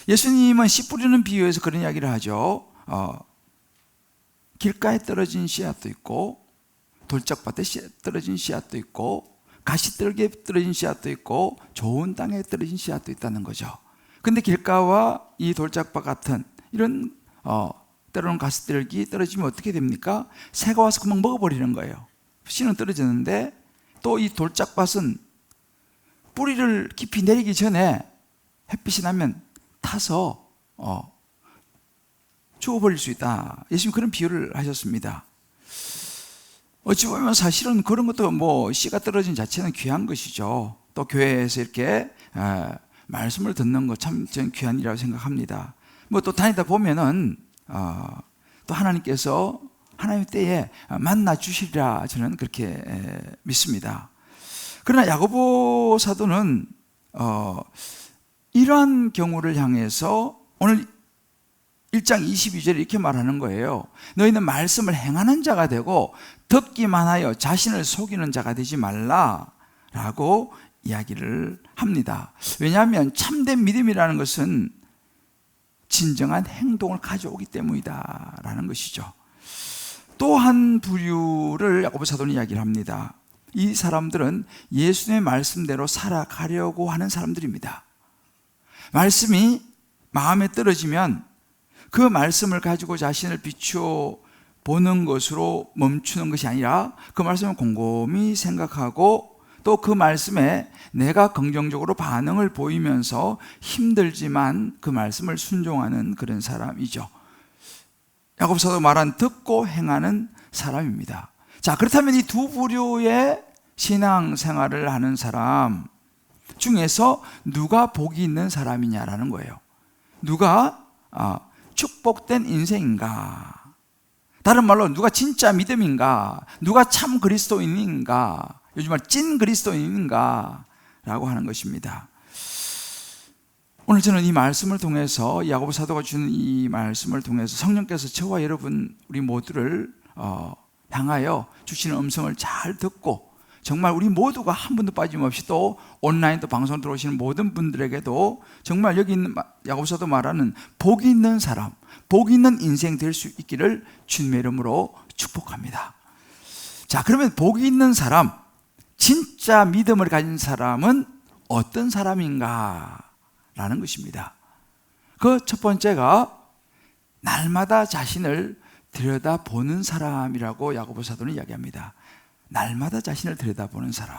예수님은 씨 뿌리는 비유에서 그런 이야기를 하죠. 길가에 떨어진 씨앗도 있고, 돌짝밭에 떨어진 씨앗도 있고, 가시떨기에 떨어진 씨앗도 있고, 좋은 땅에 떨어진 씨앗도 있다는 거죠. 근데 길가와 이 돌짝밭 같은 이런 때로는 가시떨기 떨어지면 어떻게 됩니까? 새가 와서 그만 먹어버리는 거예요. 씨는 떨어졌는데 또 이 돌짝밭은 뿌리를 깊이 내리기 전에 햇빛이 나면 타서 죽어버릴 수 있다. 예수님 그런 비유를 하셨습니다. 어찌 보면 사실은 그런 것도 씨가 떨어진 자체는 귀한 것이죠. 또 교회에서 이렇게 말씀을 듣는 것 참 저는 귀한 일이라고 생각합니다. 또 다니다 보면은 또 하나님께서 하나님의 때에 만나 주시리라 저는 그렇게 믿습니다. 그러나 야고보 사도는 이러한 경우를 향해서 오늘 1장 22절에 이렇게 말하는 거예요. 너희는 말씀을 행하는 자가 되고 듣기만 하여 자신을 속이는 자가 되지 말라라고 이야기를 합니다. 왜냐하면 참된 믿음이라는 것은 진정한 행동을 가져오기 때문이다라는 것이죠. 또 한 부류를 야고보 사도는 이야기를 합니다. 이 사람들은 예수님의 말씀대로 살아가려고 하는 사람들입니다. 말씀이 마음에 떨어지면 그 말씀을 가지고 자신을 비추어 보는 것으로 멈추는 것이 아니라 그 말씀을 곰곰이 생각하고 또 그 말씀에 내가 긍정적으로 반응을 보이면서 힘들지만 그 말씀을 순종하는 그런 사람이죠. 야고보 사도가 말한 듣고 행하는 사람입니다. 자, 그렇다면 이 두 부류의 신앙생활을 하는 사람 중에서 누가 복이 있는 사람이냐라는 거예요. 누가 축복된 인생인가? 다른 말로 누가 진짜 믿음인가? 누가 참 그리스도인인가? 요즘 말 찐 그리스도인인가? 라고 하는 것입니다. 오늘 저는 이 말씀을 통해서 야고보 사도가 주는 이 말씀을 통해서 성령께서 저와 여러분 우리 모두를 향하여 주시는 음성을 잘 듣고 정말 우리 모두가 한 분도 빠짐없이 또 온라인 또 방송 들어오시는 모든 분들에게도 정말 여기 있는 야고보 사도 말하는 복 있는 사람, 복 있는 인생 될 수 있기를 주님의 이름으로 축복합니다. 자, 그러면 복 있는 사람, 진짜 믿음을 가진 사람은 어떤 사람인가? 라는 것입니다. 그 첫 번째가 날마다 자신을 들여다보는 사람이라고 야고보 사도는 이야기합니다. 날마다 자신을 들여다보는 사람.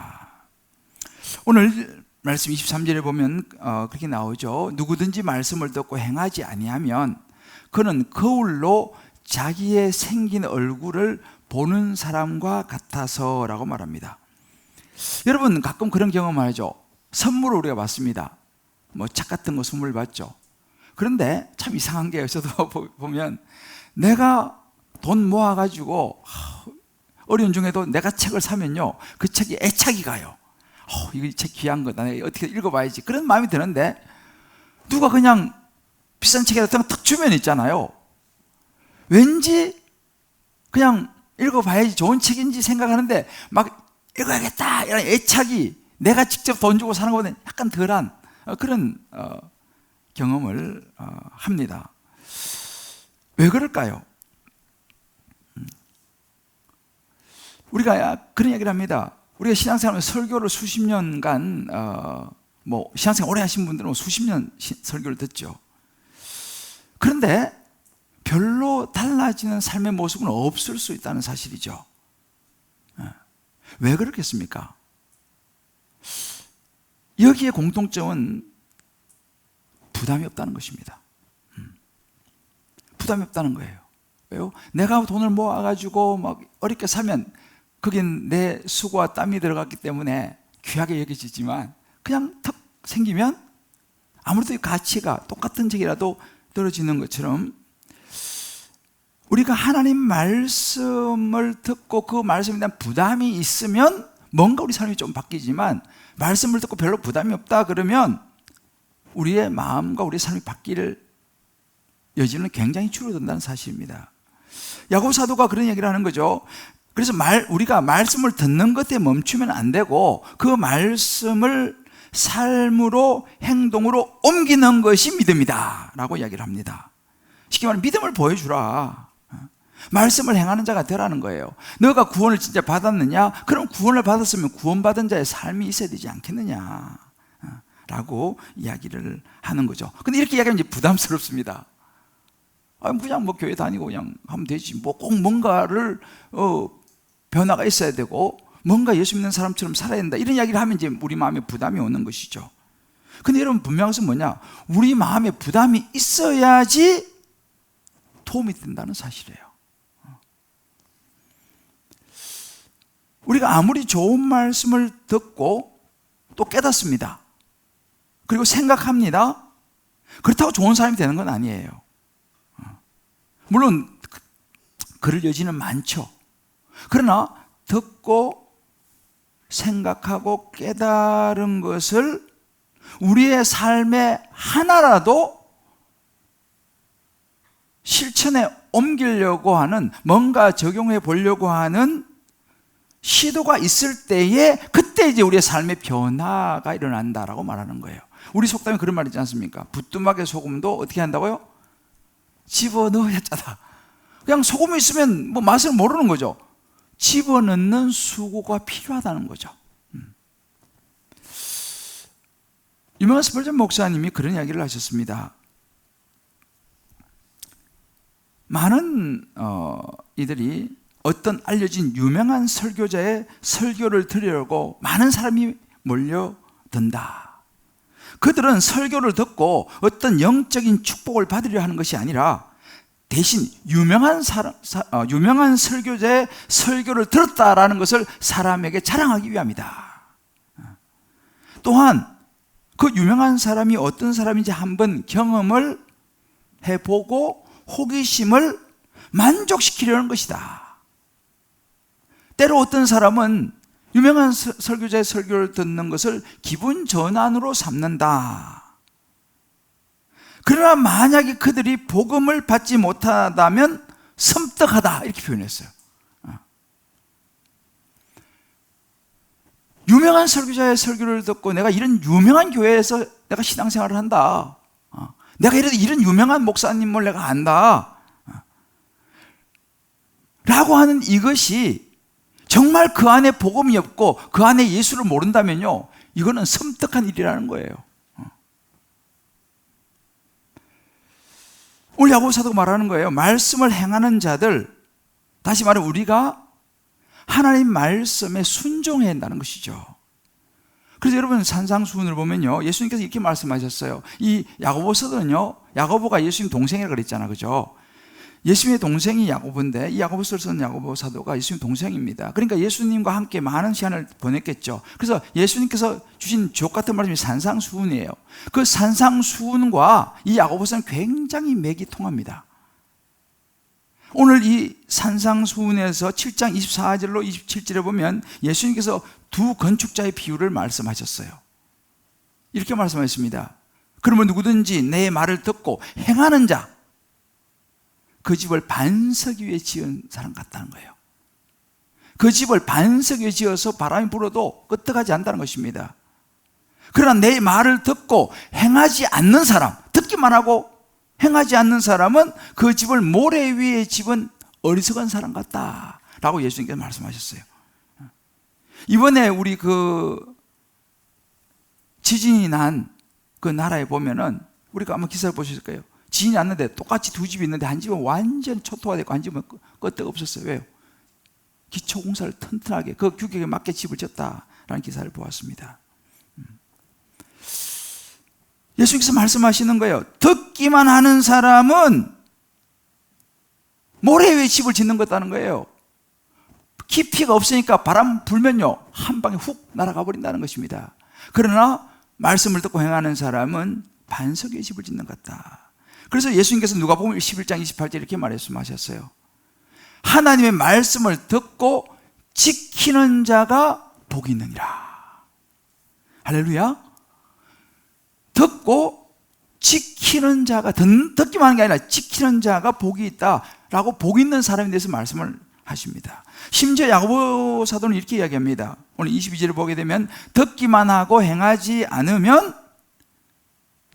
오늘 말씀 23절에 보면 그렇게 나오죠. 누구든지 말씀을 듣고 행하지 아니하면 그는 거울로 자기의 생긴 얼굴을 보는 사람과 같아서 라고 말합니다. 여러분 가끔 그런 경험을 하죠. 선물을 우리가 받습니다. 책 같은 거 선물 받죠. 그런데 참 이상한 게 저도 보면 내가 돈 모아가지고 어려운 중에도 내가 책을 사면요 그 책이 애착이 가요. 이거 책 귀한 거다, 내가 어떻게 읽어봐야지 그런 마음이 드는데 누가 그냥 비싼 책에다 탁 주면 있잖아요. 왠지 그냥 읽어봐야지 좋은 책인지 생각하는데 막 읽어야겠다 이런 애착이 내가 직접 돈 주고 사는 것보다 약간 덜한 그런 경험을 합니다. 왜 그럴까요? 우리가 그런 얘기를 합니다. 우리가 신앙생활 설교를 수십 년간 신앙생활 오래 하신 분들은 수십 년 설교를 듣죠. 그런데 별로 달라지는 삶의 모습은 없을 수 있다는 사실이죠. 왜 그렇겠습니까? 여기에 공통점은 부담이 없다는 것입니다. 부담이 없다는 거예요. 왜요? 내가 돈을 모아가지고 막 어렵게 사면 거긴 내 수고와 땀이 들어갔기 때문에 귀하게 여겨지지만 그냥 턱 생기면 아무래도 가치가 똑같은 책이라도 떨어지는 것처럼 우리가 하나님 말씀을 듣고 그 말씀에 대한 부담이 있으면 뭔가 우리 삶이 좀 바뀌지만 말씀을 듣고 별로 부담이 없다 그러면 우리의 마음과 우리의 삶이 바뀔 여지는 굉장히 줄어든다는 사실입니다. 야고보 사도가 그런 얘기를 하는 거죠. 그래서 우리가 말씀을 듣는 것에 멈추면 안 되고 그 말씀을 삶으로 행동으로 옮기는 것이 믿음이다 라고 이야기를 합니다. 쉽게 말하면 믿음을 보여주라. 말씀을 행하는 자가 되라는 거예요. 너가 구원을 진짜 받았느냐? 그럼 구원을 받았으면 구원받은 자의 삶이 있어야 되지 않겠느냐 라고 이야기를 하는 거죠. 근데 이렇게 이야기하면 이제 부담스럽습니다. 그냥 뭐 교회 다니고 그냥 하면 되지. 뭐 꼭 뭔가를 변화가 있어야 되고 뭔가 예수 믿는 사람처럼 살아야 된다. 이런 이야기를 하면 이제 우리 마음에 부담이 오는 것이죠. 근데 여러분 분명한 것은 뭐냐? 우리 마음에 부담이 있어야지 도움이 된다는 사실이에요. 우리가 아무리 좋은 말씀을 듣고 또 깨닫습니다. 그리고 생각합니다. 그렇다고 좋은 사람이 되는 건 아니에요. 물론 그럴 여지는 많죠. 그러나 듣고 생각하고 깨달은 것을 우리의 삶에 하나라도 실천에 옮기려고 하는, 뭔가 적용해 보려고 하는 시도가 있을 때에 그때 이제 우리의 삶의 변화가 일어난다라고 말하는 거예요. 우리 속담에 그런 말 있지 않습니까? 부뚜막에 소금도 어떻게 한다고요? 집어넣어야 짜다. 그냥 소금이 있으면 뭐 맛을 모르는 거죠. 집어넣는 수고가 필요하다는 거죠. 유명한 스펄전 목사님이 그런 이야기를 하셨습니다. 많은 이들이 어떤 알려진 유명한 설교자의 설교를 들으려고 많은 사람이 몰려든다. 그들은 설교를 듣고 어떤 영적인 축복을 받으려 하는 것이 아니라 대신 유명한 설교자의 설교를 들었다라는 것을 사람에게 자랑하기 위함이다. 또한 그 유명한 사람이 어떤 사람인지 한번 경험을 해보고 호기심을 만족시키려는 것이다. 때로 어떤 사람은 유명한 설교자의 설교를 듣는 것을 기분 전환으로 삼는다. 그러나 만약에 그들이 복음을 받지 못하다면 섬뜩하다, 이렇게 표현했어요. 유명한 설교자의 설교를 듣고 내가 이런 유명한 교회에서 내가 신앙생활을 한다, 내가 이런 유명한 목사님을 내가 안다 라고 하는 이것이 정말 그 안에 복음이 없고 그 안에 예수를 모른다면요, 이거는 섬뜩한 일이라는 거예요. 오늘 야고보 사도가 말하는 거예요. 말씀을 행하는 자들, 다시 말해 우리가 하나님 말씀에 순종해야 한다는 것이죠. 그래서 여러분 산상수훈을 보면요, 예수님께서 이렇게 말씀하셨어요. 이 야고보서는요, 야고보가 예수님 동생이라고 그랬잖아, 그죠? 예수님의 동생이 야고보인데 이 야고보서를 쓴 야고보 사도가 예수님 동생입니다. 그러니까 예수님과 함께 많은 시간을 보냈겠죠. 그래서 예수님께서 주신 주옥 같은 말씀이 산상수훈이에요. 그 산상수훈과 이 야고보서는 굉장히 맥이 통합니다. 오늘 이 산상수훈에서 7장 24절로 27절에 보면 예수님께서 두 건축자의 비유를 말씀하셨어요. 이렇게 말씀하셨습니다. 그러면 누구든지 내 말을 듣고 행하는 자, 그 집을 반석 위에 지은 사람 같다는 거예요. 그 집을 반석 위에 지어서 바람이 불어도 끄떡하지 않는다는 것입니다. 그러나 내 말을 듣고 행하지 않는 사람, 듣기만 하고 행하지 않는 사람은 그 집을 모래 위에 집은 어리석은 사람 같다라고 예수님께서 말씀하셨어요. 이번에 우리 지진이 난 그 나라에 보면은 우리가 아마 기사를 보셨을 거예요. 지진이 났는데 똑같이 두 집이 있는데 한 집은 완전 초토화 되고 한 집은 끄떡 없었어요. 왜요? 기초공사를 튼튼하게 그 규격에 맞게 집을 지었다라는 기사를 보았습니다. 예수님께서 말씀하시는 거예요. 듣기만 하는 사람은 모래 위에 집을 짓는 것다는 거예요. 깊이가 없으니까 바람 불면요, 한 방에 훅 날아가 버린다는 것입니다. 그러나 말씀을 듣고 행하는 사람은 반석 위에 집을 짓는 것 같다. 그래서 예수님께서 누가복음 11장 28절 이렇게 말씀하셨어요. 하나님의 말씀을 듣고 지키는 자가 복이 있느니라. 할렐루야. 듣고 지키는 자가, 듣기만 하는 게 아니라 지키는 자가 복이 있다라고 복 있는 사람에 대해서 말씀을 하십니다. 심지어 야고보 사도는 이렇게 이야기합니다. 오늘 22절을 보게 되면 듣기만 하고 행하지 않으면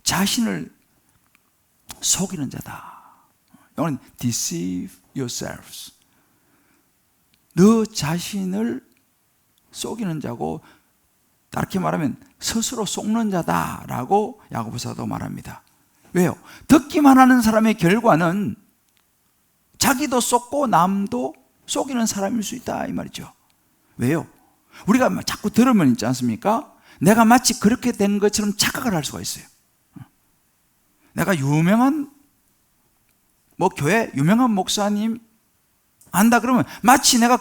자신을 속이는 자다. 이건 deceive yourselves. 너 자신을 속이는 자고 다르게 말하면 스스로 속는 자다라고 야고보 사도가 말합니다. 왜요? 듣기만 하는 사람의 결과는 자기도 속고 남도 속이는 사람일 수 있다 이 말이죠. 왜요? 우리가 자꾸 들으면 있지 않습니까? 내가 마치 그렇게 된 것처럼 착각을 할 수가 있어요. 내가 유명한 교회 유명한 목사님 안다 그러면 마치 내가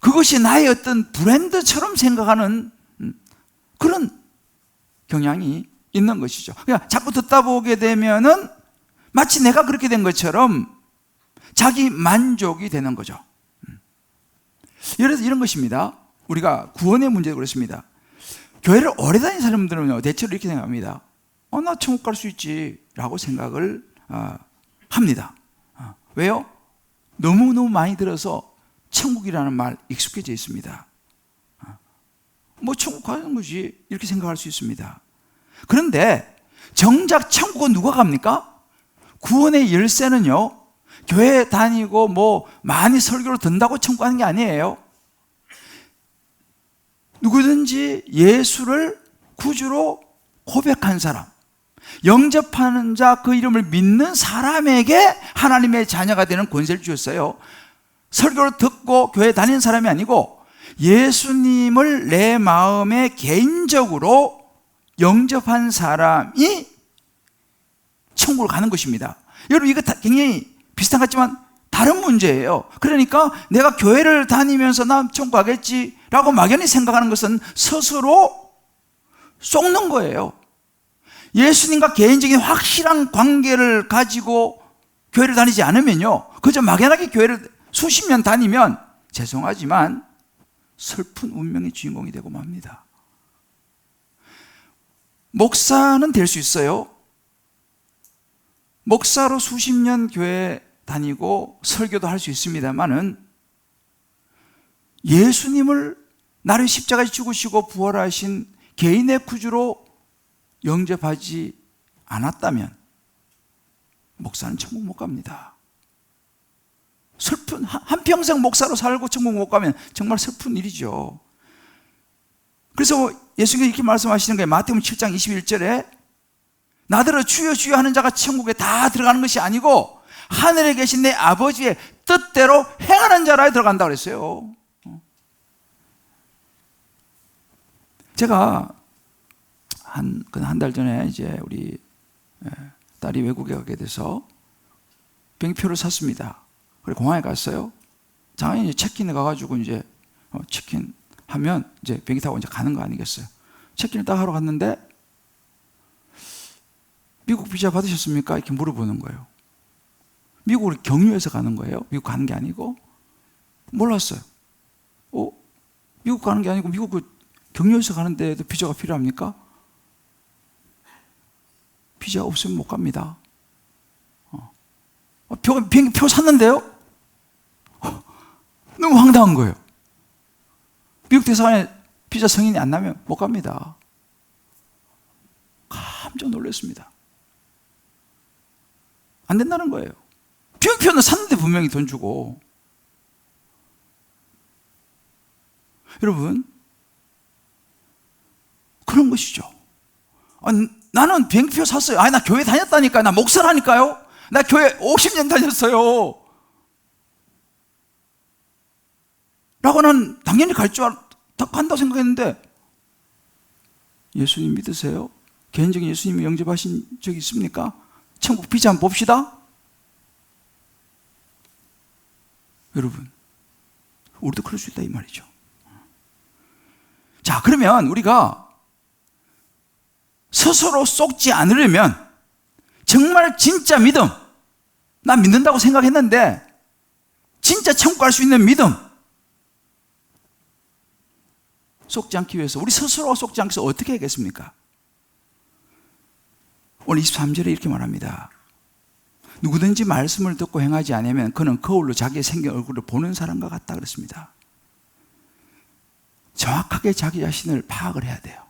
그것이 나의 어떤 브랜드처럼 생각하는 그런 경향이 있는 것이죠. 그러니까 자꾸 듣다 보게 되면은 마치 내가 그렇게 된 것처럼 자기 만족이 되는 거죠. 예를 들어서 이런 것입니다. 우리가 구원의 문제도 그렇습니다. 교회를 오래 다닌 사람들은요, 대체로 이렇게 생각합니다. 나 천국 갈 수 있지 라고 생각을 합니다. 왜요? 너무너무 많이 들어서 천국이라는 말 익숙해져 있습니다. 천국 가는 거지 이렇게 생각할 수 있습니다. 그런데 정작 천국은 누가 갑니까? 구원의 열쇠는요, 교회 다니고 많이 설교를 듣는다고 천국 가는 게 아니에요. 누구든지 예수를 구주로 고백한 사람, 영접하는 자, 그 이름을 믿는 사람에게 하나님의 자녀가 되는 권세를 주셨어요. 설교를 듣고 교회 다니는 사람이 아니고 예수님을 내 마음에 개인적으로 영접한 사람이 천국을 가는 것입니다. 여러분, 이거 굉장히 비슷한 것 같지만 다른 문제예요. 그러니까 내가 교회를 다니면서 나 천국 가겠지라고 막연히 생각하는 것은 스스로 속는 거예요. 예수님과 개인적인 확실한 관계를 가지고 교회를 다니지 않으면요, 그저 막연하게 교회를 수십 년 다니면 죄송하지만 슬픈 운명의 주인공이 되고 맙니다. 목사는 될 수 있어요. 목사로 수십 년 교회 다니고 설교도 할 수 있습니다만은 예수님을 나를 십자가에 죽으시고 부활하신 개인의 구주로 영접하지 않았다면 목사는 천국 못 갑니다. 슬픈, 한평생 목사로 살고 천국 못 가면 정말 슬픈 일이죠. 그래서 예수님이 이렇게 말씀하시는 거예요. 마태복음 7장 21절에 나더러 주여 주여 하는 자가 천국에 다 들어가는 것이 아니고 하늘에 계신 내 아버지의 뜻대로 행하는 자라에 들어간다고 그랬어요. 제가 한 달 전에 이제 우리 딸이 외국에 가게 돼서 비행기표를 샀습니다. 그래서 공항에 갔어요. 당연히 체크인에 가가지고 이제 체크인 하면 이제 비행기 타고 이제 가는 거 아니겠어요? 체크인을 딱 하러 갔는데 미국 비자 받으셨습니까? 이렇게 물어보는 거예요. 미국으로 경유해서 가는 거예요. 미국 가는 게 아니고. 몰랐어요. 미국 가는 게 아니고 미국 경유해서 가는데도 비자가 필요합니까? 비자 없으면 못 갑니다. 비행기 표 샀는데요? 너무 황당한 거예요. 미국 대사관에 비자 승인이 안 나면 못 갑니다. 깜짝 놀랐습니다. 안 된다는 거예요. 비행기표는 샀는데 분명히 돈 주고. 여러분, 그런 것이죠. 나는 비행기표 샀어요. 나 교회 다녔다니까요. 나 목사라니까요. 나 교회 50년 다녔어요. 라고 난 당연히 간다고 생각했는데, 예수님 믿으세요? 개인적인 예수님을 영접하신 적이 있습니까? 천국 비자 한번 봅시다. 여러분, 우리도 그럴 수 있다 이 말이죠. 자, 그러면 우리가 스스로 속지 않으려면 정말 진짜 믿음, 나 믿는다고 생각했는데 진짜 천국 갈 수 있는 믿음, 속지 않기 위해서, 우리 스스로 속지 않기 위해서 어떻게 하겠습니까? 오늘 23절에 이렇게 말합니다. 누구든지 말씀을 듣고 행하지 않으면 그는 거울로 자기의 생긴 얼굴을 보는 사람과 같다 그랬습니다. 정확하게 자기 자신을 파악을 해야 돼요.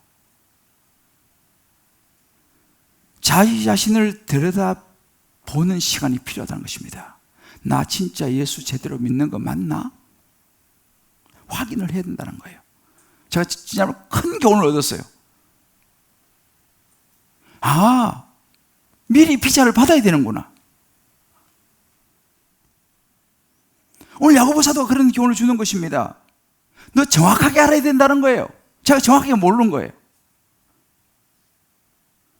자기 자신을 들여다보는 시간이 필요하다는 것입니다. 나 진짜 예수 제대로 믿는 거 맞나? 확인을 해야 된다는 거예요. 제가 진짜로 큰 교훈을 얻었어요. 미리 비자를 받아야 되는구나. 오늘 야고보 사도가 그런 교훈을 주는 것입니다. 너 정확하게 알아야 된다는 거예요. 제가 정확하게 모르는 거예요.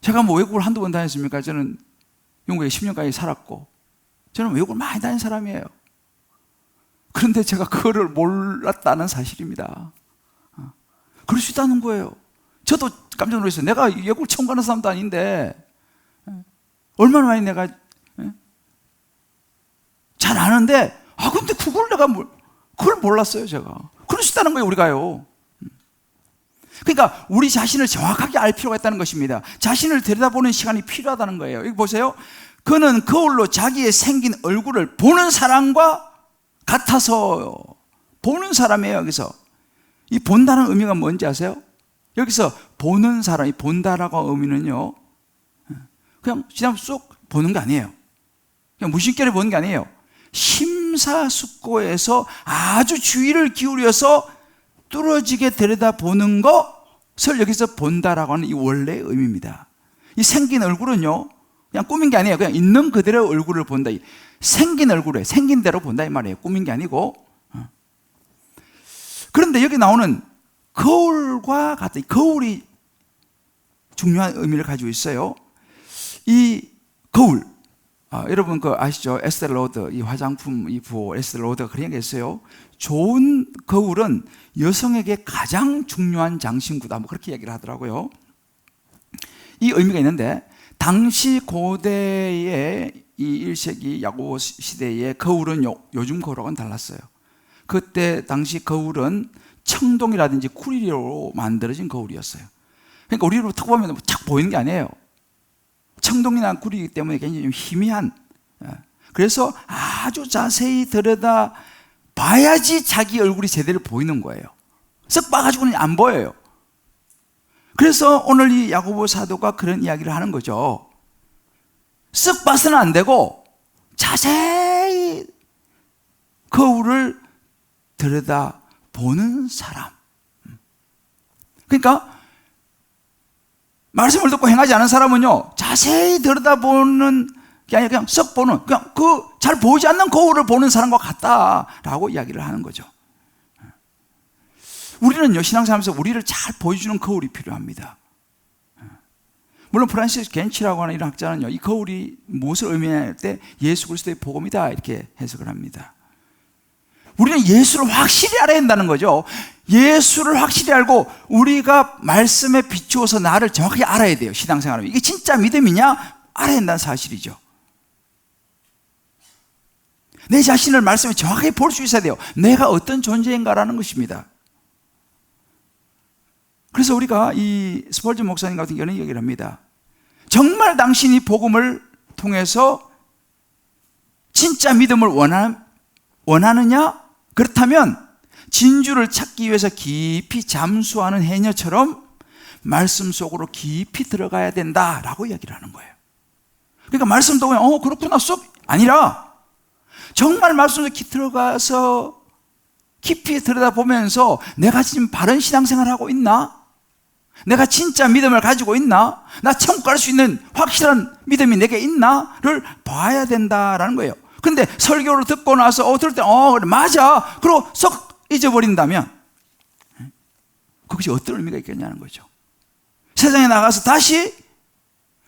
제가 뭐 외국을 한두 번 다녔습니까? 저는 영국에 10년까지 살았고, 저는 외국을 많이 다닌 사람이에요. 그런데 제가 그거를 몰랐다는 사실입니다. 그럴 수 있다는 거예요. 저도 깜짝 놀랐어요. 내가 외국을 처음 가는 사람도 아닌데, 얼마나 많이 내가 잘 아는데, 근데 그걸 그걸 몰랐어요, 제가. 그럴 수 있다는 거예요, 우리가요. 그러니까 우리 자신을 정확하게 알 필요가 있다는 것입니다. 자신을 들여다보는 시간이 필요하다는 거예요. 여기 보세요. 그는 거울로 자기의 생긴 얼굴을 보는 사람과 같아서. 보는 사람이에요, 여기서. 이 본다는 의미가 뭔지 아세요? 여기서 보는 사람이 본다라고 의미는요, 그냥 쏙 보는 게 아니에요. 그냥 무심결에 보는 게 아니에요. 심사숙고해서 아주 주의를 기울여서 뚫어지게 들여다보는 것을 여기서 본다라고 하는 이 원래의 의미입니다. 이 생긴 얼굴은요, 그냥 꾸민 게 아니에요. 그냥 있는 그대로 얼굴을 본다. 생긴 얼굴에 생긴 대로 본다 이 말이에요. 꾸민 게 아니고. 그런데 여기 나오는 거울과 같은, 거울이 중요한 의미를 가지고 있어요. 이 거울, 여러분 아시죠? 에스테 로더, 이 화장품 이 부호 에스테 로더가 그런 얘기 했어요. 좋은 거울은 여성에게 가장 중요한 장신구다, 뭐 그렇게 얘기를 하더라고요. 이 의미가 있는데, 당시 고대의 이 1세기 야고보 시대의 거울은 요즘 거울하고는 달랐어요. 그때 당시 거울은 청동이라든지 구리로 만들어진 거울이었어요. 그러니까 우리로 탁 보면 탁 보이는 게 아니에요. 청동이나 구리이기 때문에 굉장히 좀 희미한, 그래서 아주 자세히 들여다 봐야지 자기 얼굴이 제대로 보이는 거예요. 쓱 봐가지고는 안 보여요. 그래서 오늘 이 야고보 사도가 그런 이야기를 하는 거죠. 쓱 봐서는 안 되고 자세히 거울을 들여다 보는 사람. 그러니까 말씀을 듣고 행하지 않은 사람은요, 자세히 들여다보는 게 아니라 그냥 썩 보는, 그냥 그 잘 보이지 않는 거울을 보는 사람과 같다라고 이야기를 하는 거죠. 우리는요, 신앙생활하면서 우리를 잘 보여주는 거울이 필요합니다. 물론 프란시스 겐치라고 하는 이런 학자는요, 이 거울이 무엇을 의미할 때 예수 그리스도의 복음이다 이렇게 해석을 합니다. 우리는 예수를 확실히 알아야 한다는 거죠. 예수를 확실히 알고 우리가 말씀에 비추어서 나를 정확하게 알아야 돼요. 신앙생활하면 이게 진짜 믿음이냐 알아야 한다는 사실이죠. 내 자신을 말씀에 정확하게 볼 수 있어야 돼요. 내가 어떤 존재인가라는 것입니다. 그래서 우리가 이 스펄전 목사님 같은 경우는 얘기를 합니다. 정말 당신이 복음을 통해서 진짜 믿음을 원하느냐? 그렇다면 진주를 찾기 위해서 깊이 잠수하는 해녀처럼 말씀 속으로 깊이 들어가야 된다라고 이야기를 하는 거예요. 그러니까 말씀도 그냥 그렇구나 쏙 아니라 정말 말씀 속에 들어가서 깊이 들여다보면서 내가 지금 바른 신앙생활을 하고 있나? 내가 진짜 믿음을 가지고 있나? 나 천국 갈 수 있는 확실한 믿음이 내게 있나?를 봐야 된다라는 거예요. 근데 설교를 듣고 나서 들을 때 그래 맞아 그러고 썩 잊어버린다면 그것이 어떤 의미가 있겠냐는 거죠. 세상에 나가서 다시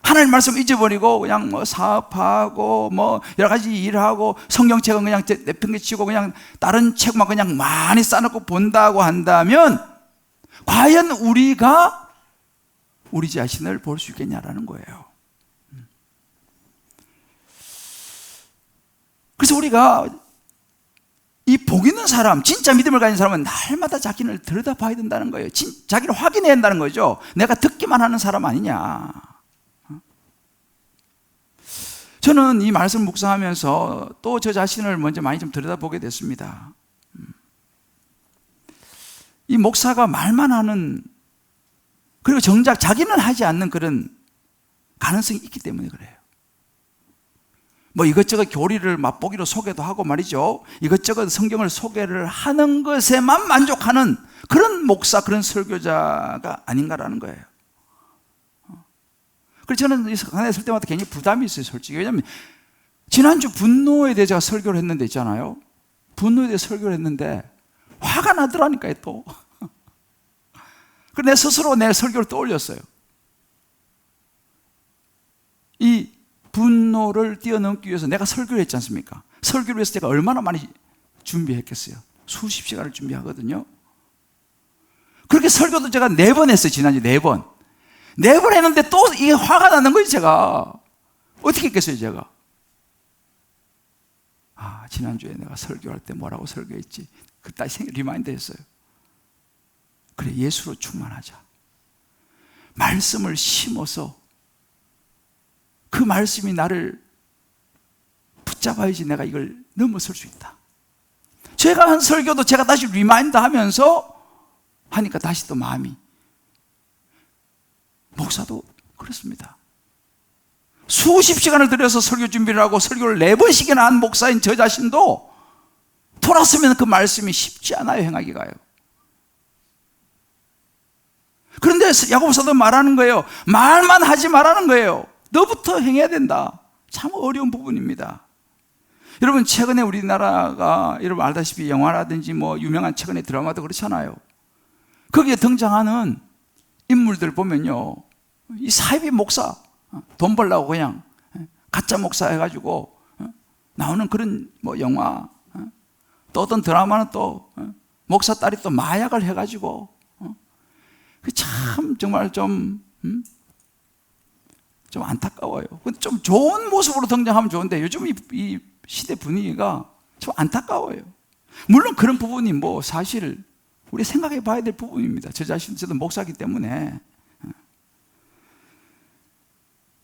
하나님 말씀 잊어버리고 그냥 뭐 사업하고 뭐 여러 가지 일하고 성경책은 그냥 내팽개치고 그냥 다른 책만 그냥 많이 쌓아놓고 본다고 한다면 과연 우리가 우리 자신을 볼 수 있겠냐라는 거예요. 그래서 우리가 이 복 있는 사람, 진짜 믿음을 가진 사람은 날마다 자기를 들여다봐야 된다는 거예요. 자기를 확인해야 한다는 거죠. 내가 듣기만 하는 사람 아니냐. 저는 이 말씀 묵상하면서 또 저 자신을 먼저 많이 좀 들여다보게 됐습니다. 이 목사가 말만 하는, 그리고 정작 자기는 하지 않는 그런 가능성이 있기 때문에 그래요. 뭐 이것저것 교리를 맛보기로 소개도 하고 말이죠. 이것저것 성경을 소개를 하는 것에만 만족하는 그런 목사, 그런 설교자가 아닌가라는 거예요. 그래서 저는 이 강단에 설 때마다 굉장히 부담이 있어요, 솔직히. 왜냐하면 지난주 분노에 대해 제가 설교를 했는데 있잖아요. 분노에 대해 설교를 했는데 화가 나더라니까요, 또. 그래서 내 스스로 내 설교를 떠올렸어요. 이 분노를 뛰어넘기 위해서 내가 설교를 했지 않습니까? 설교를 위해서 제가 얼마나 많이 준비했겠어요. 수십 시간을 준비하거든요. 그렇게 설교도 제가 4번 했어요, 지난주 4번. 4번 했는데 또 이게 화가 나는 거예요, 제가. 어떻게 했겠어요, 제가? 아, 지난주에 내가 설교할 때 뭐라고 설교했지? 그때 리마인드 했어요. 그래, 예수로 충만하자. 말씀을 심어서 그 말씀이 나를 붙잡아야지 내가 이걸 넘어설 수 있다. 제가 한 설교도 제가 다시 리마인드 하면서 하니까 다시 또 마음이. 목사도 그렇습니다. 수십 시간을 들여서 설교 준비를 하고 설교를 4번씩이나 한 목사인 저 자신도 돌았으면 그 말씀이 쉽지 않아요, 행하기가요. 그런데 야고보서도 말하는 거예요. 말만 하지 말라는 거예요. 너부터 행해야 된다. 참 어려운 부분입니다. 여러분, 최근에 우리나라가 여러분 알다시피 영화라든지 뭐 유명한 최근에 드라마도 그렇잖아요. 거기에 등장하는 인물들 보면요, 이 사이비 목사, 돈 벌려고 그냥 가짜 목사 해가지고 나오는 그런 뭐 영화, 또 어떤 드라마는 또 목사 딸이 또 마약을 해가지고, 참 정말 좀 안타까워요. 좀 좋은 모습으로 등장하면 좋은데 요즘 이 시대 분위기가 좀 안타까워요. 물론 그런 부분이 뭐 사실 우리 생각해 봐야 될 부분입니다. 저 자신, 저도 목사이기 때문에.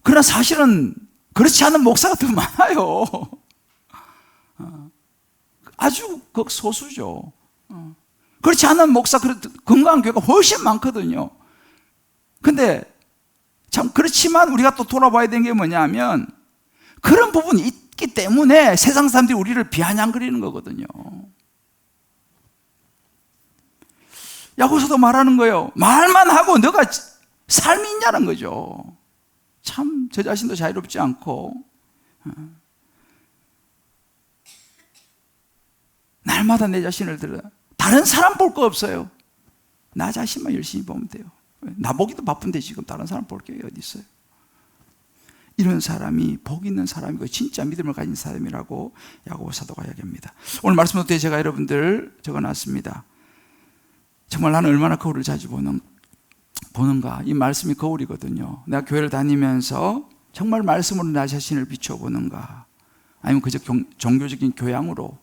그러나 사실은 그렇지 않은 목사가 더 많아요. 아주 극소수죠. 그렇지 않은 목사, 건강한 교회가 훨씬 많거든요. 근데 참 그렇지만 우리가 또 돌아봐야 되는 게 뭐냐면 그런 부분이 있기 때문에 세상 사람들이 우리를 비아냥거리는 거거든요. 야고보서도 말하는 거예요. 말만 하고 너가 삶이 있냐는 거죠. 참 저 자신도 자유롭지 않고 날마다 내 자신을 들어 다른 사람 볼 거 없어요. 나 자신만 열심히 보면 돼요. 나 보기도 바쁜데 지금 다른 사람 볼 게 어디 있어요. 이런 사람이 복 있는 사람이고 진짜 믿음을 가진 사람이라고 야고보 사도가 이야기합니다. 오늘 말씀 노트에 제가 여러분들 적어놨습니다. 정말 나는 얼마나 거울을 자주 보는가. 이 말씀이 거울이거든요. 내가 교회를 다니면서 정말 말씀으로 나 자신을 비춰보는가, 아니면 그저 종교적인 교양으로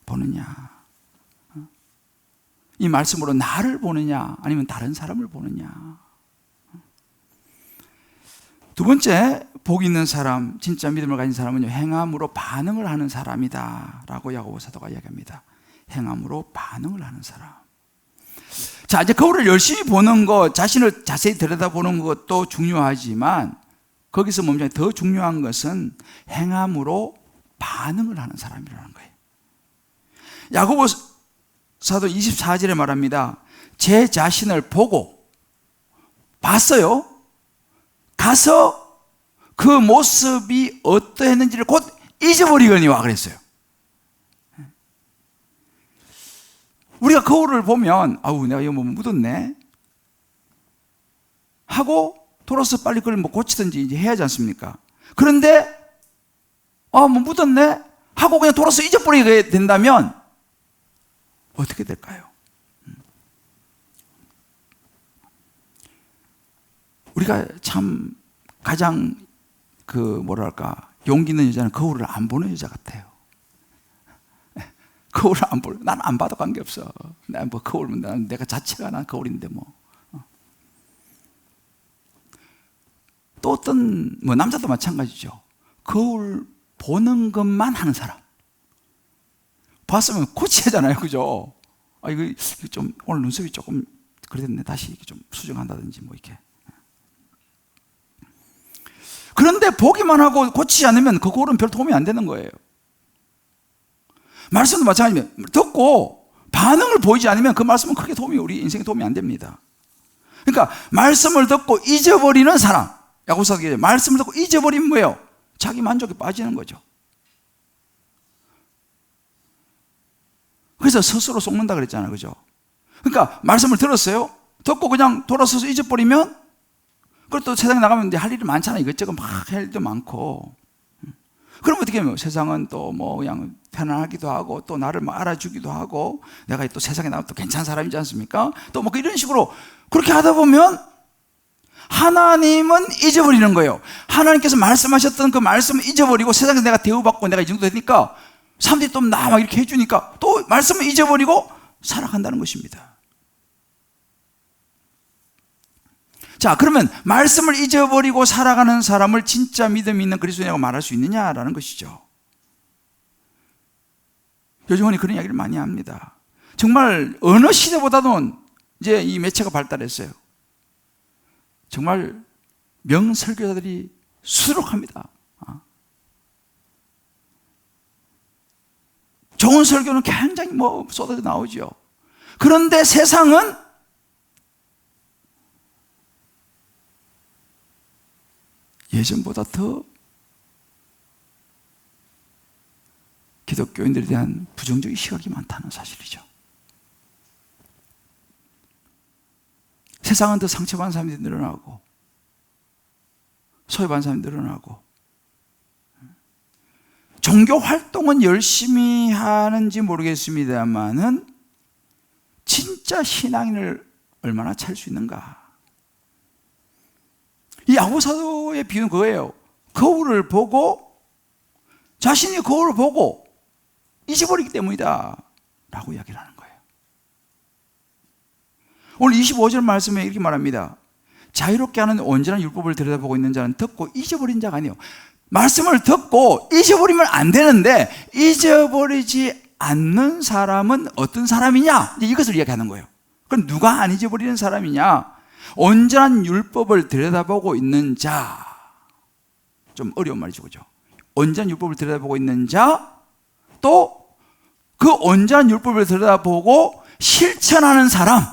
보느냐, 이 말씀으로 나를 보느냐, 아니면 다른 사람을 보느냐. 두 번째, 복 있는 사람, 진짜 믿음을 가진 사람은 행함으로 반응을 하는 사람이다 라고 야고보 사도가 이야기합니다. 행함으로 반응을 하는 사람. 자, 이제 거울을 열심히 보는 것, 자신을 자세히 들여다보는 것도 중요하지만 거기서 멈춰 더 중요한 것은 행함으로 반응을 하는 사람이라는 거예요. 야고보 사도 24절에 말합니다. 제 자신을 보고 봤어요. 가서 그 모습이 어떠했는지를 곧 잊어버리거니와 그랬어요. 우리가 거울을 보면 아우 내가 이거 뭐 묻었네 하고 돌아서 빨리 그걸 뭐 고치든지 이제 해야 하지 않습니까? 그런데 뭐 묻었네 하고 그냥 돌아서 잊어버리게 된다면 어떻게 될까요? 우리가 참 가장 용기 있는 여자는 거울을 안 보는 여자 같아요. 거울을 안 보는, 난 안 봐도 관계없어. 난 뭐 거울, 내가 자체가 난 거울인데 뭐. 또 어떤, 남자도 마찬가지죠. 거울 보는 것만 하는 사람. 봤으면 고치잖아요, 그죠? 이거 좀 오늘 눈썹이 조금 그랬네. 다시 이렇게 좀 수정한다든지 뭐 이렇게. 그런데 보기만 하고 고치지 않으면 그 거울은 별 도움이 안 되는 거예요. 말씀도 마찬가지입니다. 듣고 반응을 보이지 않으면 그 말씀은 크게 우리 인생에 도움이 안 됩니다. 그러니까 말씀을 듣고 잊어버리는 사람, 야고보서 말씀을 듣고 잊어버리면 뭐예요? 자기 만족에 빠지는 거죠. 그래서 스스로 속는다 그랬잖아요, 그죠? 그러니까 말씀을 들었어요. 듣고 그냥 돌아서서 잊어버리면, 그리고 또 세상에 나가면 이제 할 일이 많잖아요. 이것저것 막 할 일도 많고. 그럼 어떻게 하면 세상은 또 뭐 그냥 편안하기도 하고 또 나를 뭐 알아주기도 하고 내가 또 세상에 나가면 또 괜찮은 사람이지 않습니까? 또 뭐 이런 식으로 그렇게 하다 보면 하나님은 잊어버리는 거예요. 하나님께서 말씀하셨던 그 말씀을 잊어버리고 세상에서 내가 대우받고 내가 이 정도 되니까 사람들이 또 나 막 이렇게 해주니까 또 말씀을 잊어버리고 살아간다는 것입니다. 자, 그러면 말씀을 잊어버리고 살아가는 사람을 진짜 믿음 있는 그리스도인이라고 말할 수 있느냐라는 것이죠. 요즘은 그런 이야기를 많이 합니다. 정말 어느 시대보다도 이제 이 매체가 발달했어요. 정말 명설교사들이 수두룩합니다. 좋은 설교는 굉장히 뭐 쏟아져 나오죠. 그런데 세상은 예전보다 더 기독교인들에 대한 부정적인 시각이 많다는 사실이죠. 세상은 더 상처받은 사람들이 늘어나고 소외받은 사람들이 늘어나고 종교 활동은 열심히 하는지 모르겠습니다만은 진짜 신앙인을 얼마나 찾을 수 있는가? 이 야고보서의 비유는 그거예요. 거울을 보고 자신이 거울을 보고 잊어버리기 때문이다 라고 이야기를 하는 거예요. 오늘 25절 말씀에 이렇게 말합니다. 자유롭게 하는 온전한 율법을 들여다보고 있는 자는 듣고 잊어버린 자가 아니에요. 말씀을 듣고 잊어버리면 안 되는데 잊어버리지 않는 사람은 어떤 사람이냐? 이것을 이야기하는 거예요. 그럼 누가 안 잊어버리는 사람이냐? 온전한 율법을 들여다보고 있는 자. 좀 어려운 말이죠, 그죠? 온전한 율법을 들여다보고 있는 자, 또 그 온전한 율법을 들여다보고 실천하는 사람,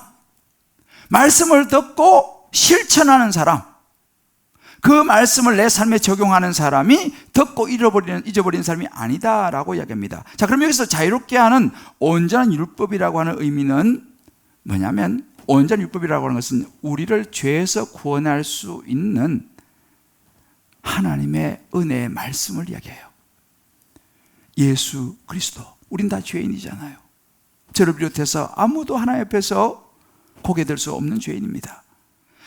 말씀을 듣고 실천하는 사람, 그 말씀을 내 삶에 적용하는 사람이 듣고 잊어버리는 사람이 아니다라고 이야기합니다. 자, 그럼 여기서 자유롭게 하는 온전한 율법이라고 하는 의미는 뭐냐면, 온전한 율법이라고 하는 것은 우리를 죄에서 구원할 수 있는 하나님의 은혜의 말씀을 이야기해요. 예수 그리스도. 우린 다 죄인이잖아요. 저를 비롯해서 아무도 하나님 앞에서 고개 들 수 없는 죄인입니다.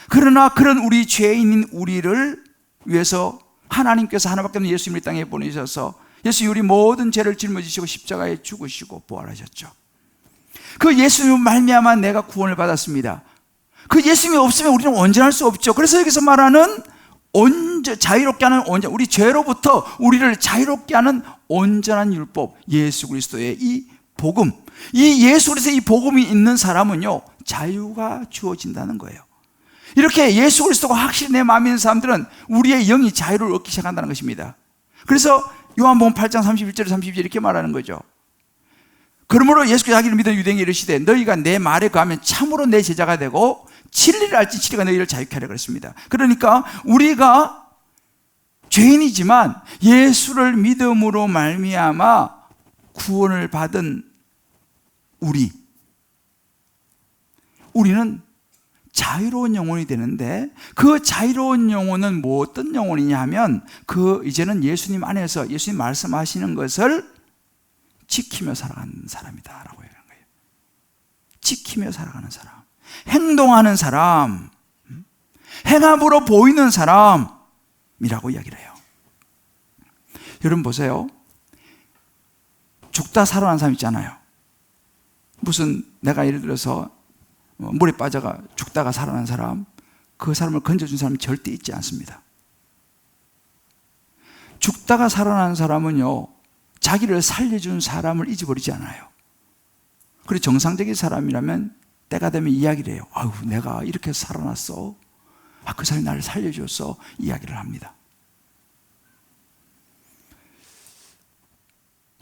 그러나 그런 우리 죄인인 우리를 위해서 하나님께서 하나밖에 없는 예수님을 땅에 보내셔서 예수님이 우리 모든 죄를 짊어지시고 십자가에 죽으시고 부활하셨죠. 그 예수님을 말미암아 내가 구원을 받았습니다. 그 예수님이 없으면 우리는 온전할 수 없죠. 그래서 여기서 말하는 자유롭게 하는 우리 죄로부터 우리를 자유롭게 하는 온전한 율법, 예수 그리스도의 이 복음, 이 예수 그리스도의 이 복음이 있는 사람은요, 자유가 주어진다는 거예요. 이렇게 예수 그리스도가 확실히 내 마음에 있는 사람들은 우리의 영이 자유를 얻기 시작한다는 것입니다. 그래서 요한복음 8장 31절 32절 이렇게 말하는 거죠. 그러므로 예수께서 자기를 믿은 유대인이 이르시되 너희가 내 말에 거하면 참으로 내 제자가 되고 진리를 알지 진리가 너희를 자유케 하려 그랬습니다. 그러니까 우리가 죄인이지만 예수를 믿음으로 말미암아 구원을 받은 우리는 자유로운 영혼이 되는데, 그 자유로운 영혼은 뭐 어떤 영혼이냐 하면 이제는 예수님 안에서 예수님 말씀하시는 것을 지키며 살아가는 사람이다 라고 얘기하는 거예요. 지키며 살아가는 사람, 행동하는 사람, 행함으로 보이는 사람이라고 이야기를 해요. 여러분 보세요. 죽다 살아난 사람 있잖아요. 무슨 내가 예를 들어서 물에 빠져가 죽다가 살아난 사람, 그 사람을 건져준 사람이 절대 있지 않습니다. 죽다가 살아난 사람은요, 자기를 살려준 사람을 잊어버리지 않아요. 그리고 정상적인 사람이라면 때가 되면 이야기를 해요. 아유, 내가 이렇게 살아났어. 아, 그 사람이 나를 살려줬어. 이야기를 합니다.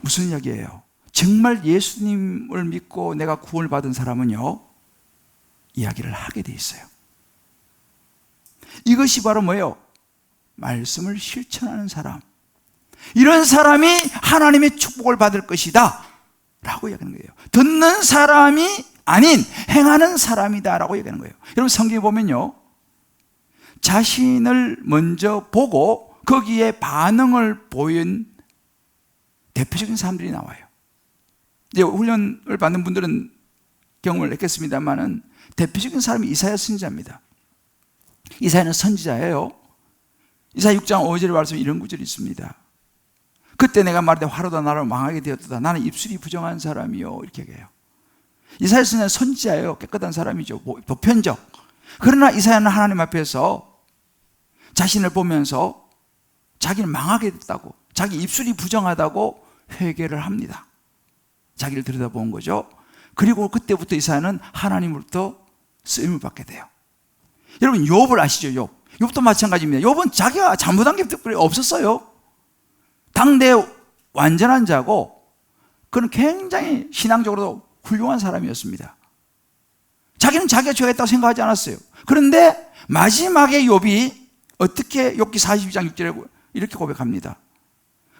무슨 이야기예요? 정말 예수님을 믿고 내가 구원을 받은 사람은요, 이야기를 하게 돼 있어요. 이것이 바로 뭐예요? 말씀을 실천하는 사람. 이런 사람이 하나님의 축복을 받을 것이다 라고 이야기하는 거예요. 듣는 사람이 아닌 행하는 사람이다 라고 얘기하는 거예요. 여러분, 성경에 보면요, 자신을 먼저 보고 거기에 반응을 보인 대표적인 사람들이 나와요. 이제 훈련을 받는 분들은 경험을 했겠습니다만은 대표적인 사람이 이사야 선지자입니다. 이사야는 선지자예요. 이사야 6장 5절의 말씀에 이런 구절이 있습니다. 그때 내가 말하되 화로다 나를 망하게 되었다. 나는 입술이 부정한 사람이요. 이렇게 얘기해요. 이사야 선지자는 선지자예요. 깨끗한 사람이죠. 보편적. 그러나 이사야는 하나님 앞에서 자신을 보면서 자기는 망하게 됐다고, 자기 입술이 부정하다고 회개를 합니다. 자기를 들여다본 거죠. 그리고 그때부터 이사야는 하나님으로부터 쓰임을 받게 돼요. 여러분, 욥을 아시죠? 욥도 마찬가지입니다. 욥은 자기가 잘못한 게 특별히 없었어요. 당대 완전한 자고, 그는 굉장히 신앙적으로도 훌륭한 사람이었습니다. 자기는 자기가 죄가 있다고 생각하지 않았어요. 그런데 마지막에 욥이 어떻게 욥기 42장 6절에 이렇게 고백합니다.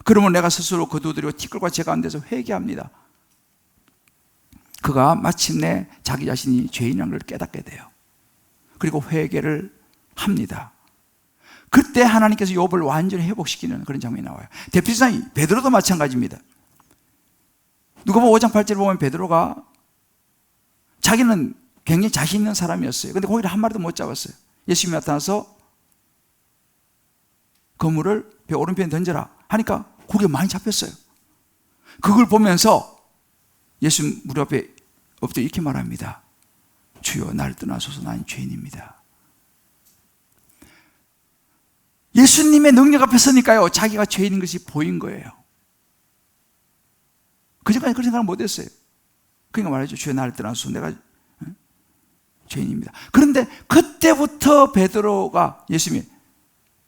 그러면 내가 스스로 거두어드리고 티끌과 제 가운데서 회개합니다. 그가 마침내 자기 자신이 죄인이라는 걸 깨닫게 돼요. 그리고 회개를 합니다. 그때 하나님께서 욥을 완전히 회복시키는 그런 장면이 나와요. 대표적인 베드로도 마찬가지입니다. 누가복음 5장 8절을 보면 베드로가 자기는 굉장히 자신 있는 사람이었어요. 근데 고기를 한 마리도 못 잡았어요. 예수님이 나타나서 그물을 배 오른편에 던져라 하니까 고기가 많이 잡혔어요. 그걸 보면서 예수 무릎 앞에 엎드려 이렇게 말합니다. 주여, 나를 떠나소서, 나는 죄인입니다. 예수님의 능력 앞에 서니까요, 자기가 죄인인 것이 보인 거예요. 그전까지 그런 생각을 못했어요. 그러니까 말하죠. 주여, 나를 떠나소서, 내가 죄인입니다. 그런데 그때부터 베드로가 예수님이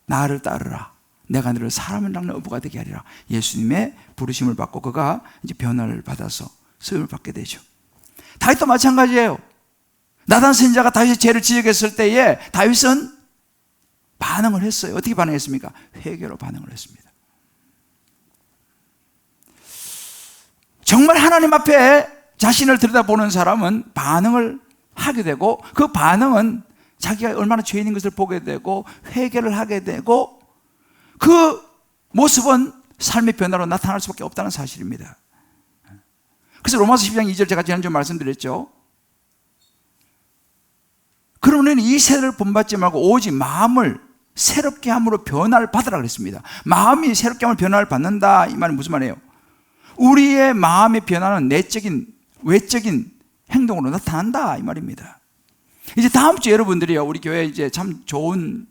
나를 따르라, 내가 너를 사람을 낚는 어부가 되게 하리라, 예수님의 부르심을 받고 그가 이제 변화를 받아서 쓰임을 받게 되죠. 다윗도 마찬가지예요. 나단 선지자가 다윗의 죄를 지적했을 때에 다윗은 반응을 했어요. 어떻게 반응했습니까? 회개로 반응을 했습니다. 정말 하나님 앞에 자신을 들여다보는 사람은 반응을 하게 되고, 그 반응은 자기가 얼마나 죄인인 것을 보게 되고 회개를 하게 되고, 그 모습은 삶의 변화로 나타날 수밖에 없다는 사실입니다. 그래서 로마서 12장 2절 제가 지난주에 말씀드렸죠. 그러면 이 세를 본받지 말고 오직 마음을 새롭게 함으로 변화를 받으라 그랬습니다. 마음이 새롭게 함으로 변화를 받는다, 이 말은 무슨 말이에요? 우리의 마음의 변화는 내적인, 외적인 행동으로 나타난다, 이 말입니다. 이제 다음 주에 여러분들이요, 우리 교회 이제 참 좋은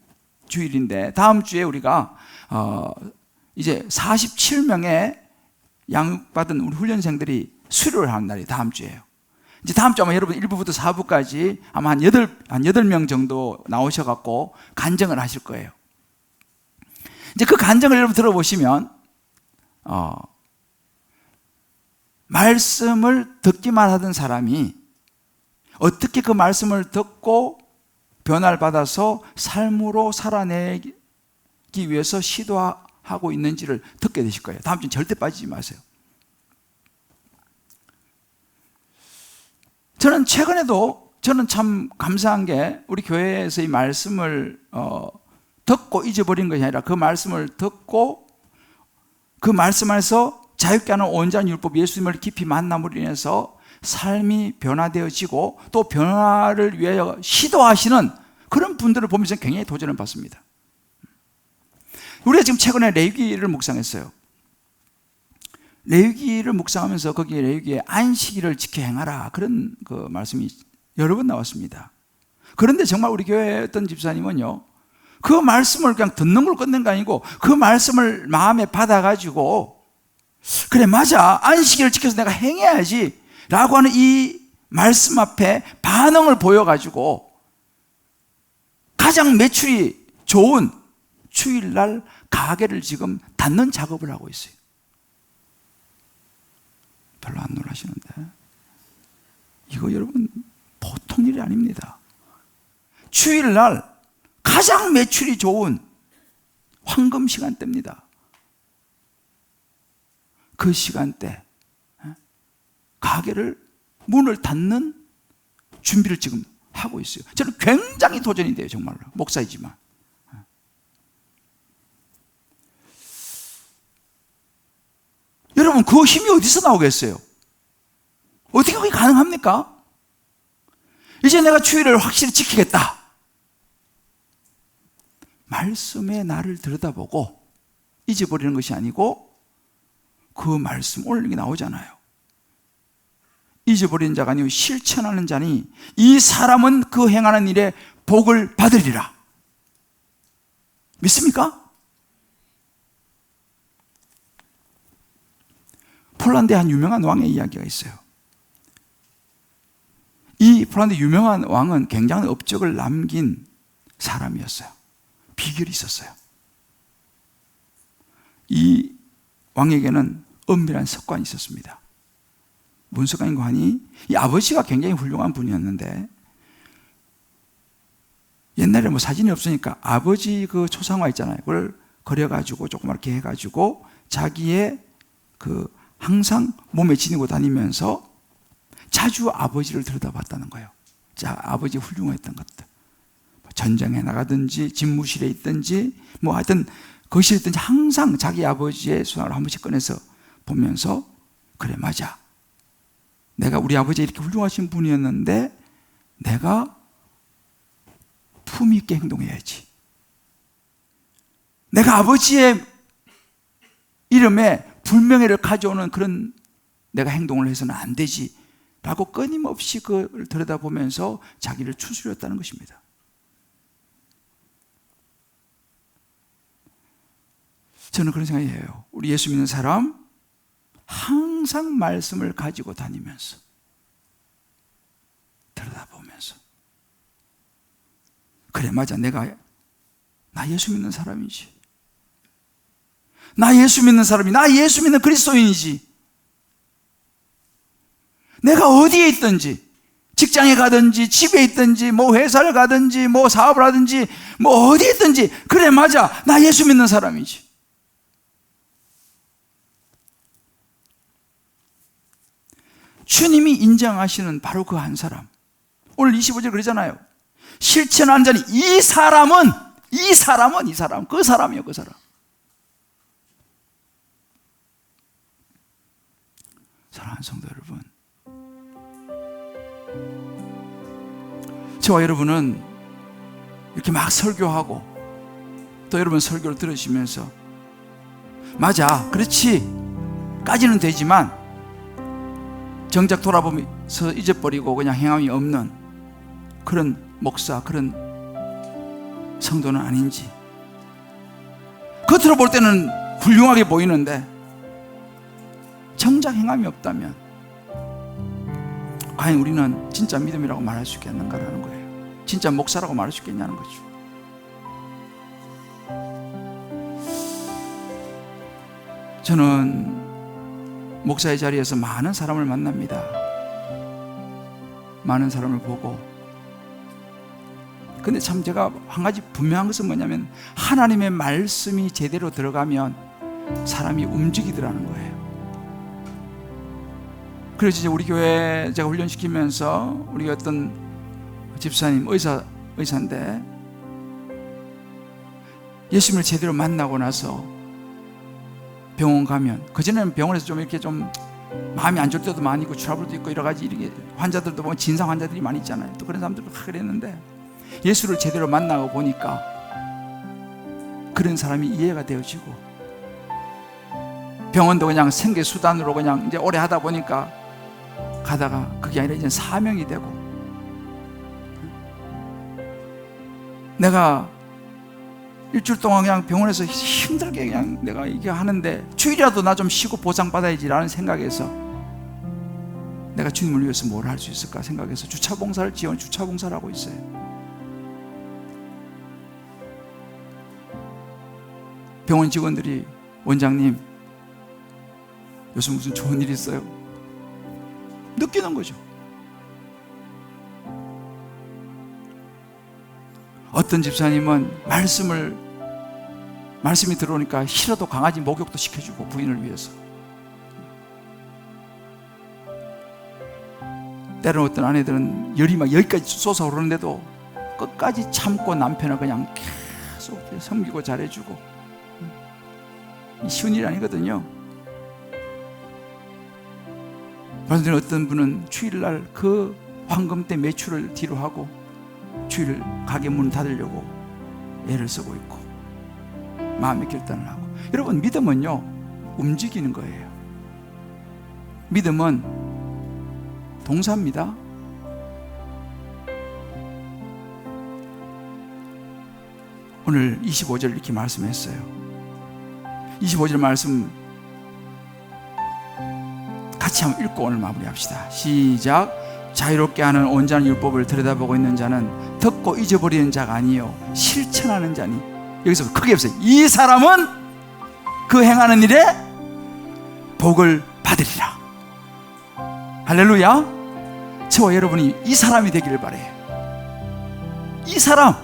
주일인데, 다음 주에 우리가 이제 47명의 양육받은 우리 훈련생들이 수료를 하는 날이 다음 주예요. 이제 다음 주 아마 여러분 1부부터 4부까지 아마 한 8명 정도 나오셔갖고 간증을 하실 거예요. 이제 그 간증을 여러분 들어보시면, 말씀을 듣기만 하던 사람이 어떻게 그 말씀을 듣고 변화를 받아서 삶으로 살아내기 위해서 시도하고 있는지를 듣게 되실 거예요. 다음 주는 절대 빠지지 마세요. 저는 최근에도 저는 참 감사한 게, 우리 교회에서 이 말씀을 듣고 잊어버린 것이 아니라 그 말씀을 듣고 그 말씀 안에서 자유케 하는 온전한 율법 예수님을 깊이 만남으로 인해서 삶이 변화되어지고 또 변화를 위하여 시도하시는 그런 분들을 보면서 굉장히 도전을 받습니다. 우리가 지금 최근에 레위기를 묵상했어요. 레위기를 묵상하면서 거기에 레위기에 안식일을 지켜 행하라, 그런 그 말씀이 여러 번 나왔습니다. 그런데 정말 우리 교회 어떤 집사님은요, 그 말씀을 그냥 듣는 걸 끝낸 거 아니고 그 말씀을 마음에 받아가지고 그래 맞아, 안식일을 지켜서 내가 행해야지 라고 하는 이 말씀 앞에 반응을 보여가지고 가장 매출이 좋은 주일날 가게를 지금 닫는 작업을 하고 있어요. 별로 안 놀라시는데 이거 여러분 보통 일이 아닙니다. 주일날 가장 매출이 좋은 황금 시간대입니다. 그 시간대 가게를 문을 닫는 준비를 지금 하고 있어요. 저는 굉장히 도전이 돼요. 정말로 목사이지만 여러분 그 힘이 어디서 나오겠어요? 어떻게 그게 가능합니까? 이제 내가 주일을 확실히 지키겠다. 말씀의 나를 들여다보고 잊어버리는 것이 아니고 그 말씀 오늘 이게 나오잖아요. 잊어버리는 자가 아니고 실천하는 자니 이 사람은 그 행하는 일에 복을 받으리라. 믿습니까? 폴란드에 한 유명한 왕의 이야기가 있어요. 이 폴란드 유명한 왕은 굉장한 업적을 남긴 사람이었어요. 비결이 있었어요. 이 왕에게는 엄밀한 습관이 있었습니다. 뭔 습관인가 하니 이 아버지가 굉장히 훌륭한 분이었는데 옛날에 뭐 사진이 없으니까 아버지 그 초상화 있잖아요. 그걸 그려가지고 조그맣게 해가지고 자기의 그 항상 몸에 지니고 다니면서 자주 아버지를 들여다봤다는 거예요. 자, 아버지 훌륭했던 것들. 전쟁에 나가든지 집무실에 있든지 뭐 하여튼 거실에 있든지 항상 자기 아버지의 수상을 한 번씩 꺼내서 보면서 그래 맞아. 내가 우리 아버지 이렇게 훌륭하신 분이었는데 내가 품위 있게 행동해야지. 내가 아버지의 이름에 불명예를 가져오는 그런 내가 행동을 해서는 안 되지 라고 끊임없이 그걸 들여다보면서 자기를 추스렸다는 것입니다. 저는 그런 생각이 해요. 우리 예수 믿는 사람 항상 말씀을 가지고 다니면서 들여다보면서 그래 맞아, 나 예수 믿는 사람이지. 나 예수 믿는 사람이, 나 예수 믿는 그리스도인이지. 내가 어디에 있든지, 직장에 가든지, 집에 있든지, 뭐 회사를 가든지, 뭐 사업을 하든지, 뭐 어디에 있든지, 그래 맞아, 나 예수 믿는 사람이지. 주님이 인정하시는 바로 그 한 사람. 오늘 25절 그러잖아요. 실천하는 자니 이 사람은 그 사람이요, 그 사람. 사랑하는 성도 여러분, 저와 여러분은 이렇게 막 설교하고 또 여러분 설교를 들으시면서 맞아, 그렇지 까지는 되지만 정작 돌아보면서 잊어버리고 그냥 행함이 없는 그런 목사, 그런 성도는 아닌지. 겉으로 볼 때는 훌륭하게 보이는데 정작 행함이 없다면 과연 우리는 진짜 믿음이라고 말할 수 있겠는가라는 거예요. 진짜 목사라고 말할 수 있겠냐는 거죠. 저는 목사의 자리에서 많은 사람을 만납니다. 많은 사람을 보고, 근데 참 제가 한 가지 분명한 것은 뭐냐면 하나님의 말씀이 제대로 들어가면 사람이 움직이더라는 거예요. 그래서 이제 우리 교회 제가 훈련시키면서 우리 어떤 집사님 의사인데 예수님을 제대로 만나고 나서 병원 가면, 그전에는 병원에서 좀 이렇게 좀 마음이 안 좋을 때도 많이 있고 트러블도 있고 여러 가지 이렇게 환자들도 보면 진상 환자들이 많이 있잖아요. 또 그런 사람들도 그랬는데 예수를 제대로 만나고 보니까 그런 사람이 이해가 되어지고, 병원도 그냥 생계 수단으로 그냥 이제 오래 하다 보니까 가다가 그게 아니라 이제 사명이 되고, 내가 일주일 동안 그냥 병원에서 힘들게 그냥 내가 이게 하는데 주일이라도 나 좀 쉬고 보상받아야지라는 생각에서 내가 주님을 위해서 뭘 할 수 있을까 생각해서 주차봉사를 주차봉사를 하고 있어요. 병원 직원들이 원장님 요즘 무슨 좋은 일 있어요? 느끼는 거죠. 어떤 집사님은 말씀이 들어오니까 싫어도 강아지 목욕도 시켜주고 부인을 위해서. 때로는 어떤 아내들은 열이 막 여기까지 솟아오르는데도 끝까지 참고 남편을 그냥 계속 섬기고 잘해주고. 쉬운 일이 아니거든요. 그런데 어떤 분은 주일날 그 황금 때 매출을 뒤로 하고 주일 가게 문 닫으려고 애를 쓰고 있고 마음의 결단을 하고. 여러분, 믿음은요 움직이는 거예요. 믿음은 동사입니다. 오늘 25절 이렇게 말씀했어요. 25절 말씀 같이 한번 읽고 오늘 마무리합시다. 시작. 자유롭게 하는 온전한 율법을 들여다보고 있는 자는 듣고 잊어버리는 자가 아니요 실천하는 자니. 여기서 크게 해보세요. 이 사람은 그 행하는 일에 복을 받으리라. 할렐루야. 저와 여러분이 이 사람이 되기를 바래요. 이 사람,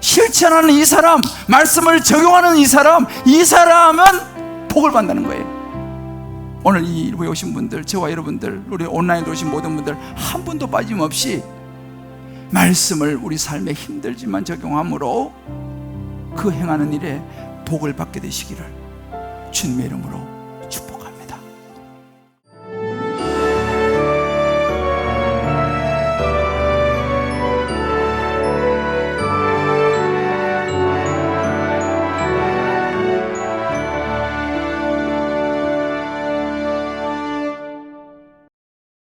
실천하는 이 사람, 말씀을 적용하는 이 사람은 복을 받는다는 거예요. 오늘 이 일부에 오신 분들, 저와 여러분들, 우리 온라인에 오신 모든 분들 한 분도 빠짐없이 말씀을 우리 삶에 힘들지만 적용함으로 그 행하는 일에 복을 받게 되시기를 주님의 이름으로